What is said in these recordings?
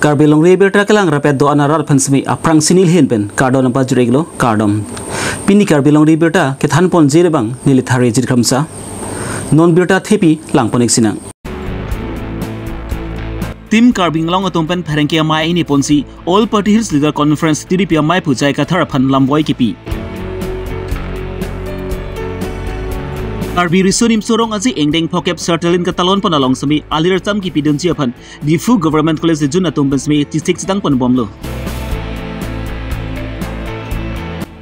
Karbilong rebirta kelang rapet do anarar pansmi aprang sinil hin pen kardo nampa jureglo kardom pini karbilong rebirta kethan pon jerebang nilithari jirkhamsa non birta thepi langponik sinang Tim Karbing Long Atompen Perengkia Mai ini ponsi All Party Hills Leader Conference TDP Mai Pujai Katharapan Lamboi Kipi Karbi Risunim Sorong Aji Engdeng Pokep Sertelin Katalon Ponalong Semi Alir Tam Kipi Dunjiapan di Fu Government College de Jun Atompen Semi Tisik Sedang Pon Bomlo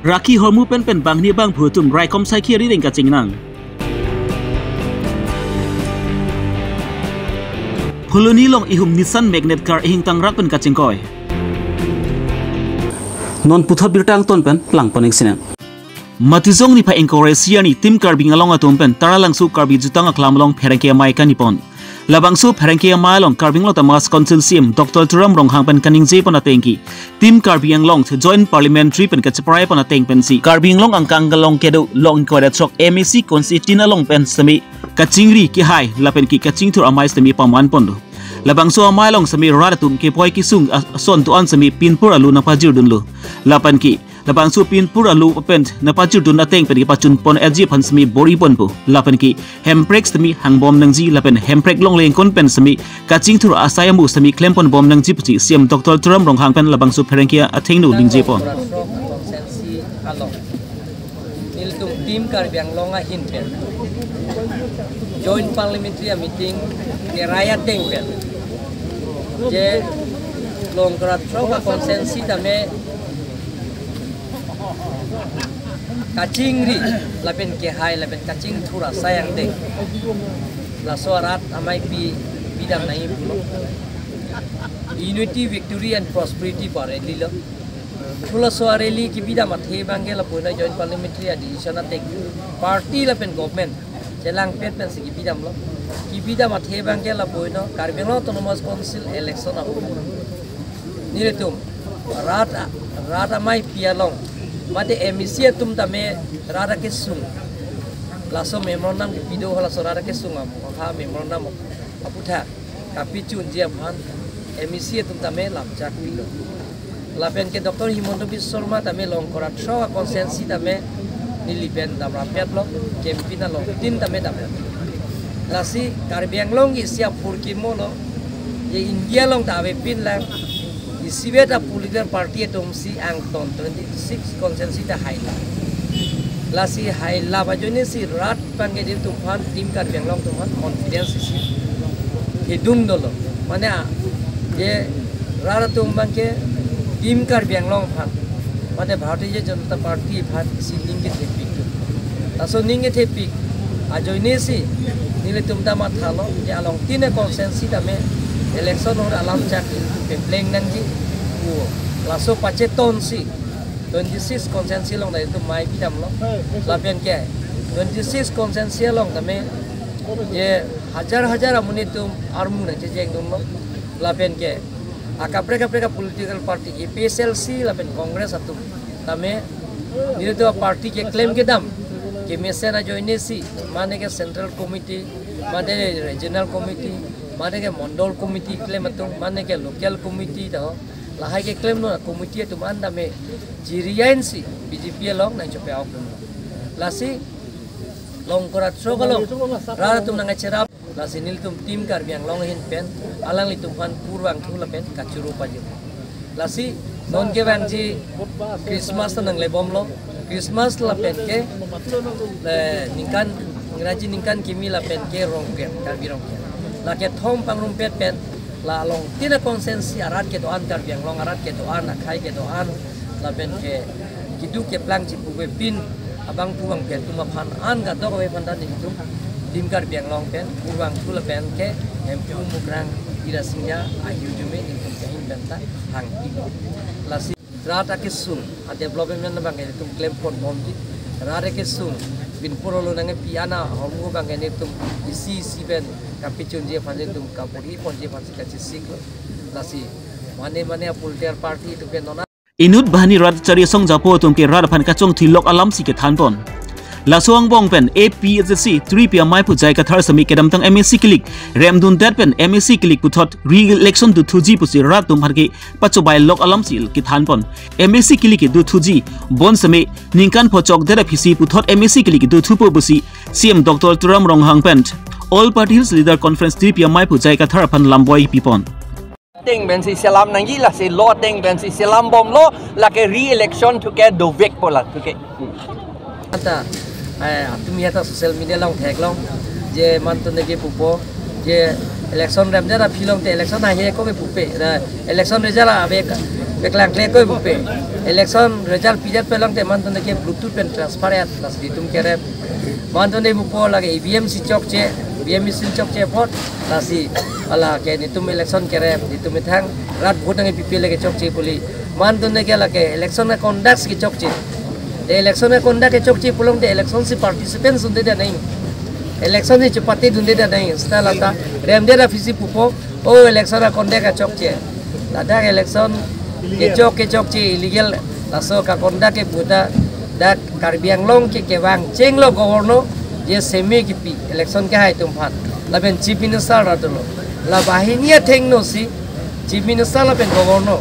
Raki Hormu Pen Pen Bang Ni Bang Bhutum Raikom Sai Kiri Ring Kacingnang Huluni long ihum Nissan Magnet Car ihing tang rak pen kacingkoy. Non puthot birtang ton pen lang ponik sina. Matizong ni pa encourage siani tim Karbing along atom pen tara langsu Karbi jutang aklam long Perengkia Mai kanipon. Labangsu Perengkia Mai long Karbing lo tamas consulsium Dr. Turam rong hang pen kaning je pon atengki. Tim Karbing long joint parliamentary pen kachaprai pon ateng pensi. Karbing long angkang galong kedo long kodatrok MAC consitina long pen semi kacingri ki hai lapen ki kacing tur amai semi paman pondo. Labang so amai long semi radatum ki poi ki sung son tu an semi pinpur alu na pajir dunlu. Lapan ki labang so pinpur alu pen na pajir dun ateng pen ki pacun pon LG pan semi bori pon po. Lapan ki hemprek semi hang bom nangji lapen hemprek long leng kon pen semi kacing tur asayamu semi klem pon bom nangji puci siam Dr. Turam rong hang pen labang so Perengkia ateng nu lingje pon. Tim Karbing longa hinpen joint parliamentary meeting ke raya tengpen je long kratro konsensi tame kacingri lapen ke hai lapen kacing thura sayang deng la soarat amai pi bidam nai pulo unity victory and prosperity bare lilo Pula soareli ki bida mathe bangge la poina joint parliamentary decision atek party la pen government jelang pet pen ki bidam lo ki bida mathe bangge la poina Karbing autonomous council election apu niretum rata mai pialong mate MEC tum tame rara ke sung laso memorandum ki bido hala sorara ke sung ha memorandum aputha kapichun dia man MEC tum tame lamjak bido Lapen ke Dr. Himonto Biswa Sarma tame long korat show konsensi tame nilipen dam rapiat lo kempina lo tin tame tame lasi Karbing long isia purki molo ye India long tabe pin lang isibeta political party tomsi angton 26 konsensi ta haila lasi haila bajone si rat pange di tumhan tim Karbing long tumhan confidence isi hidung dolo mane ye rara tumbang ke Tim Karbing long phan mate Bharatiya Janata Party phan si ninge thepik taso ninge thepik ajoine si nile tumda mathalo ya long tine consensi tame election or alam chak pempleng nangji u laso pache ton si 26 consensi long dai tu mai bidam lo lapen ke 26 consensi long tame ye hajar amuni tum armu na jeng dum lo lapen ke Akapreka political party PSLC lapen Congress atau tame ini tu party ke claim ke dam ke mesena joine si mane ke central committee mane regional committee mane ke mondol committee claim atau mane ke local committee dah lahai ke claim no committee itu man dame jiriain si BJP long nang cope au lasi long korat so kalau rara tum nang cerap lasi nil tum tim Karbing long hin pen alang li tum pan purwang thula pen kachuru paju lasi non ke banji Christmas nang le bom lo Christmas la pen ke ningkan ngraji ningkan kimi la pen ke rongke Karbing rongke la ke thom pang rumpet pen la long tina konsensi arat ke doan Karbing long arat ke doan akhai ke doan la pen ke kidu ke plang ci puwe pin abang puang pen tuma phan an ga do we phan dan itu tim Karbing long pen puang thula pen ke MPU mukrang ira singya ayu jume itu kain benta hang ibo lasi rata ke sung a development bang itu claim pon bomti rata ke sung bin purolo nange piana homu bang itu isi siben kapicun je phan itu kapuri pon je phan ka siklo lasi mane political party itu pen nona Inut bahani rat cari song japo tum ke rat phan kachong thilok alam si ke thanpon Lasuang bong pen APSC 3 PMI pu jai kathar sami kedam tang MSC kilik rem dun dat pen MSC kilik pu thot re-election du thuji pu si rat tum har ki pacho bai lok alam sil ki than pon MSC kilik du thuji bon sami ningkan phochok dera phisi pu thot MSC kilik du thupo busi CM Dr. Turam Ronghang pen All Parties Leader Conference 3 PMI pu jai kathar pan lamboi pipon Ting ben si selam nangi lah si lo ting ben si selam bom lo la ke re-election tu ke do vek pola tu ke. Ata তুমি এটা social media long ঠেক লং যে মানতনে কে পুপো যে ইলেকশন রেম যারা ফিলং তে ইলেকশন আহে কবে পুপে ইলেকশন রেজাল্ট আবে বেকলাং ক্লে কই পুপে ইলেকশন রেজাল্ট পিজাত পেলং তে মানতনে কে ব্লুটুথ পেন ট্রান্সফার এত লাস দি তুম কেরে মানতনে পুপো লাগে ইভিএম সি চক চে বিএম সি চক চে ভোট লাসি আলা কে নি তুম ইলেকশন কেরে দি তুম থাং রাত ভোট আগে পিপি লাগে চক চে বলি মানতনে কে লাগে ইলেকশন কন্ডাক্ট কি চক চে election में कौन के चौक ची पुलों दे election से participants सुनते दे नहीं election से चुपाती सुनते दे नहीं स्टाइल आता रेमदे रा फिसी पुपो ओ election का कौन का चौक ची दादा election के चौक ची illegal लासो का कौन के बुदा दा कार्बियांग लोंग के वांग चेंग लो गवर्नो ये सेमी की पी election के हाई तुम फान लाबेन chief minister रा तो लो ला बाहिनिया थेंग नो सी chief minister लाबेन गवर्नो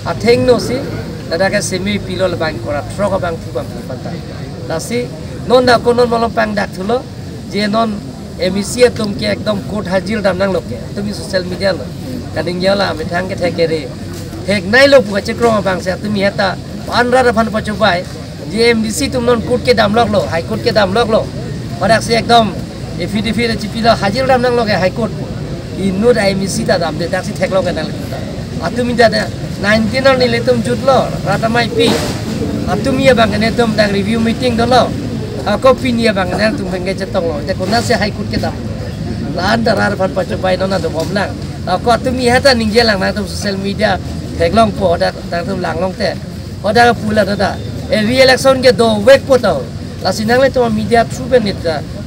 आ थेंग नो सी Dada ke semi pilol bang korat, frog bang tu bang panta. Nasi non dah konon malam bang dak tulo, je non emisi tum ke ekdom kot hajil dam nang loke. Tumi social media lo, kadang jala ame thang ke thekere. Thek nai lo buka cekrong bang se tumi heta panra rapan pacobai. Je emisi tum non kot ke dam lok lo, high court ke dam lok lo. Padak se ekdom efidifir cipilo hajil dam nang loke high court. Inu dah emisi dah dam de dak si thek lok nang loke. Atumi dah 19 orang ni tum jut lo rata mai pi atumi ya bang ne tum dak review meeting do lo ko pin ya bang ne tum benge cetong lo te kona se high court ke dam lan darar pan pacu bai nona do bom lang ko atumi hata ningje lang na tum social media theklong po da tum lang long te oda pula da re election ke do wek po to la sinang le tum media through benit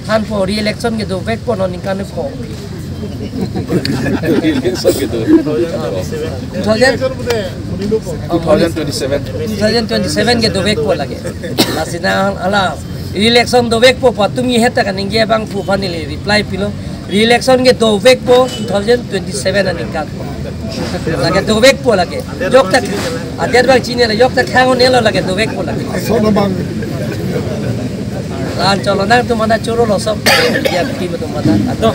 than po re election ke do wek po no ningkan ko 2027 ke dovek po lagi. Lasina ala election dovek po patumi heta kan ingge bang pu fanili reply pilo election ke dovek po 2027 aning kat po. Lagi dovek po lagi. Jok tak ader bang chine la jok tak khangon elo lagi dovek po lagi. Lan colonan tu mana curo lo sob dia tim tu mana atau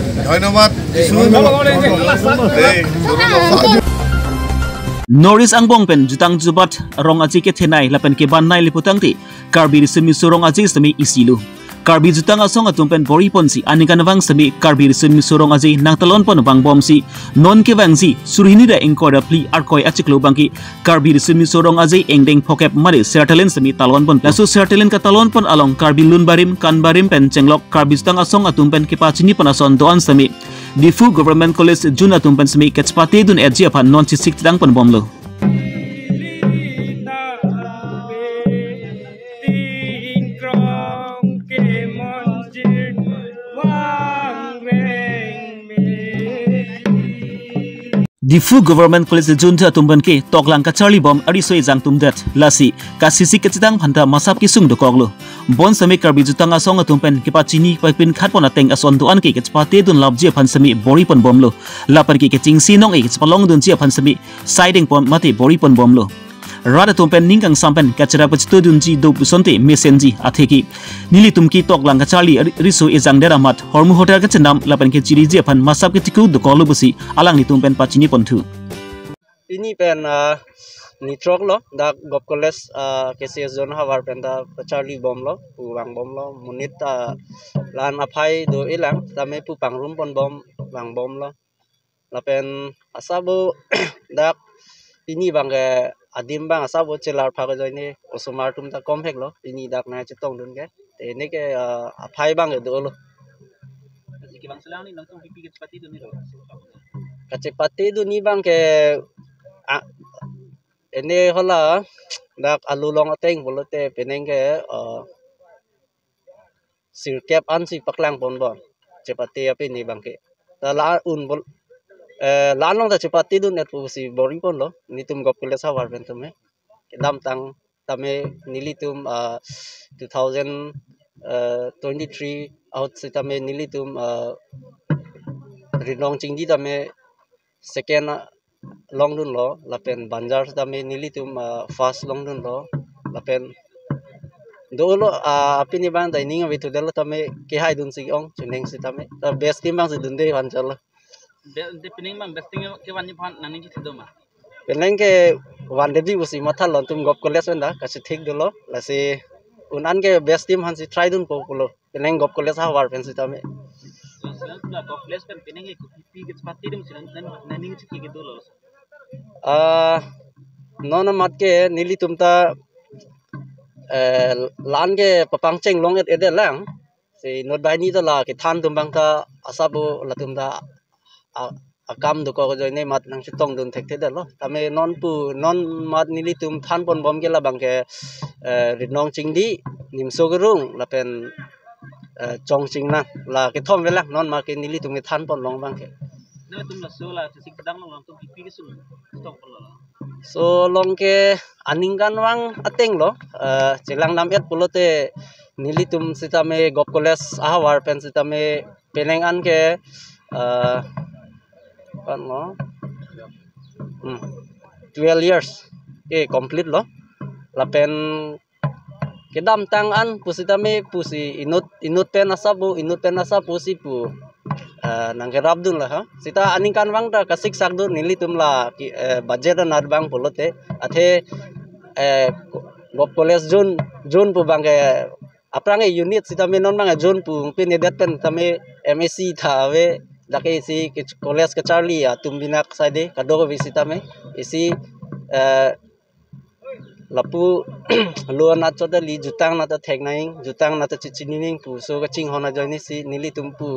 Norris angbong pen jutang jubat rong aji ke thenai lapen ke ban nai liputang ti karbi semi surong aji semi isilu karbi jutang asong atum pen bori ponsi anikan wang semi karbi semi surong aji nang talon pon bang bom si non ke wang si surhini da engko da pli arkoi achiklo bangki karbi semi surong aji engdeng phokep mari sertalen semi talon pon lasu sertalen ka talon pon along karbi lunbarim kanbarim pen chenglok karbi jutang asong atum pen ke pachini panason doan semi Difu Government College Juna tumpen semi ketspati dun edji apan non si sik tidang pen bomlo. Difu Government College Junta tumban ke toklang ka Charlie Bomb arisoi jang tumdat lasi ka sisi ketidang phanta masap ki sung dokoglo bon sami karbi jutanga song tumpen ke pachini papin khatpona teng ason duan ke ketspate dun labji phan sami bori pon bomlo lapar ke chingsi nong e ketspalong dun ji phan sami siding pon mate bori pon bomlo rada tumpen ningkang sampen kachara pachto dun ji do busonte mesenji atheki nili tumki toklang ka Charlie riso e jang dera mat hormu hotel ka chendam lapan ke chiri ji phan masap ke tiku dokoglo busi alang ni tumpen pachini pontu ini pen nitrok lo da gop college KCS zone hawar pen da Charlie bom lo puwang bom lo munit lan aphai do ilang tame pu pangrum pon bom wang bom lo lapen asabu dak ini bang ke adim bang asabu chelar phaga joini osomar tum ta komphek lo ini dak na chitong dun ke te ne ke aphai bang do lo ki bang selang ni nang tum pipi ke pati dun ni lo kacepati dun ni bang ke ini hola dak alulong ateng bolote peneng ke sirkep an si paklang pon bon cepati api ni bangke la un bol lan long ta cepati dun et si bori pon lo ni tum gop kule sawar ben tume dam tang tame nili tum 2000 23 out sita me nilitum rinong chingdi ta me second long dun lo lapen banjar sita me nilitum first long dun lo lapen dolo apini bang ta ining abitu delo ta me ke hai dun si ong cheneng sita me ta best team bang si dun de han chalo de pining bang besting ke wan ni phan nang ni chi do ma peneng ke wan de bi usi matha lon tum gop college wenda kasi thik dolo la si unan ke best team han si try dun po kulo peneng gop college ha war pen sita me la gop college pen pining ke pi ke pati dum sinan nang ni chi ke do lo non mat ke nili tumta lan ke papang cheng long et lang si not bai ni to la ke than tum bang ta asabu la tum da akam do ko jo ne mat nang chitong dun thek the lo tame non mat nili tum than pon bom ke la bang ke rinong chingdi nim so gerung la pen chong ching na la ke thom vela non ma ke nili tum ke than pon long bang ke na tum la so la sik dang long tum pi ke sum stop lo so long ke aningan wang ateng lo chelang nam et pulote nilitum sita me gop college ahawar pen sita me peneng an ke kan lo 12 years ke complete lo la pen kedam tang an pusita me pusi inut pen asa pusi pu nang kerap dun lah ha sita aningan wang ta kasik sak dun nilitum la budget na bang pulote athe gop college jun pu bang ke aprang unit sita me non bang jun pu pin edat pen tame MSc tha we dake si college ke Charlie ya tumbinak side kado ko visita me isi lapu luan na choda li jutang na ta theknaing jutang na ta chichining pu so ka ching hona joini si nili tumpu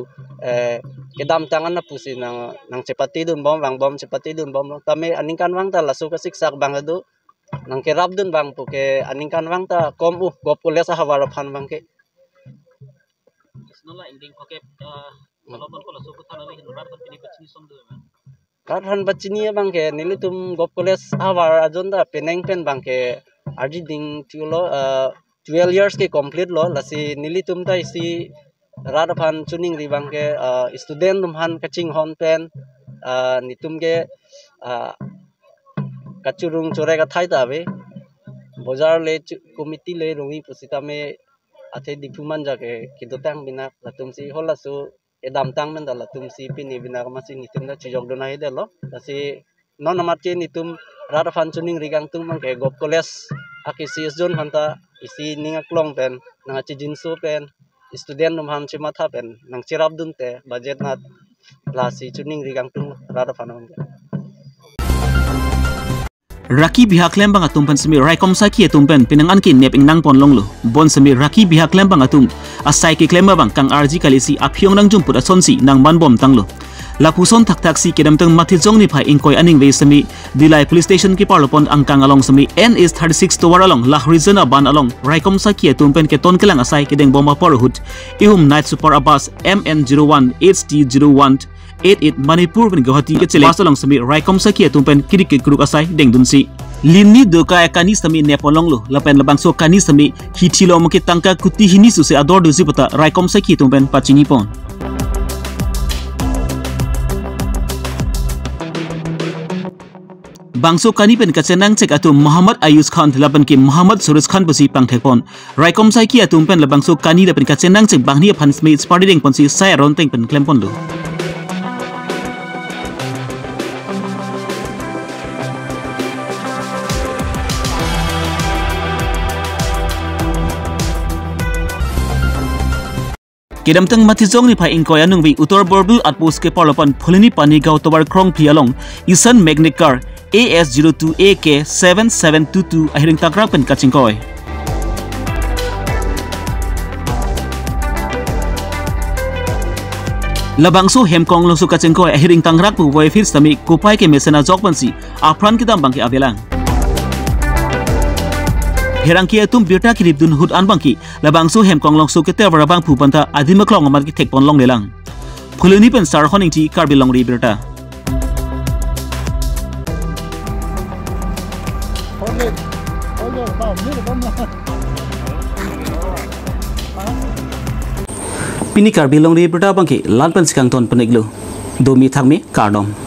kedam tangan na pusi nang cepati dun bom wang bom cepati dun bom tame aningkan wang ta lasu ka siksak bang adu nang kerap dun bang pu ke aningkan wang ta kom gop college hawar phan bang ke nola inding pakai kalau pun kalau suku tanah ini benar tapi ini kecil som tu memang Karhan bachini bang ke nilitum gop college hawar ajon da peneng pen bang ke arji ding tulo 12 years ke complete lo lasi nilitum ta isi radaphan chuning ri bang ke student dumhan kaching hon pen nitum ke kachurung chore ka thai ta be bozar le committee le rungi pusita me athe diphuman ja ke kidotang bina latum si holasu edam tang men dala tum si pini bina ma si nitum da chijok dona he delo asi non amat ke nitum radaphan chuning rigang tum bang ke gop college akisi zon hanta isi ninga klong pen nang chi jinsu pen student numhan chima tha pen nang chirap dun te budget na lasi chuning rigang tum radaphan bang Raki bihak lembang atum pan semi raikom saki atum pen pinangan ki nep ingnang pon long lo bon semi raki bihak lembang atum asai ki klema bang kang RG kalisi aphyong nang jumput asonsi nang man bom tanglo lapuson tak si kedam tang mathi jong ni phai ingkoi aning ve semi dilai police station ki parlopon angkang along semi NS 36 towar along lahrizana ban along raikom saki atum pen ke ton kelang asai kedeng bomba porhut ihum night super abas MN01 HT01 88 Manipur pen Guwahati ke chele pasalong sami raikom sakia tumpen kirik kuruk asai deng dunsi linni doka kani sami nepolong lo lapen labang so kani sami hithilo mke tangka kuti hini su se ador dusi pata raikom sakia tumpen pachini pon bangso kani pen kachenang cek atu Muhammad Ayus Khan laban ki Muhammad Suraj Khan basi pangthekpon raikom sakia tumpen labangso kani da pen kachenang cek bangni phansmi sparty deng ponsi sai ronteng pen klempon lo kedam tang mathizong ni phai ingkoi anung vi utor borbul atpos ke parlopan phulini pani gaw tobar krong phialong isan magnicar AS02AK 7722 ahiring takrak pen kachingkoi labangso hemkong longsu kachingkoi ahiring tangrak pu voifir sami kupai ke mesena jokpansi afran kidam bangke avelang herangki atum birta kirip dun hud anbangki labangso hemkong longso ke tewara bang phupanta adimaklong amat ki thekpon long lelang phuluni pen sar honing ti karbi long ri birta Oye, vamos, mira, vamos. Pini Karbi long ri berta bangki lan pen sikang ton peniglu. Domi thangmi kardom.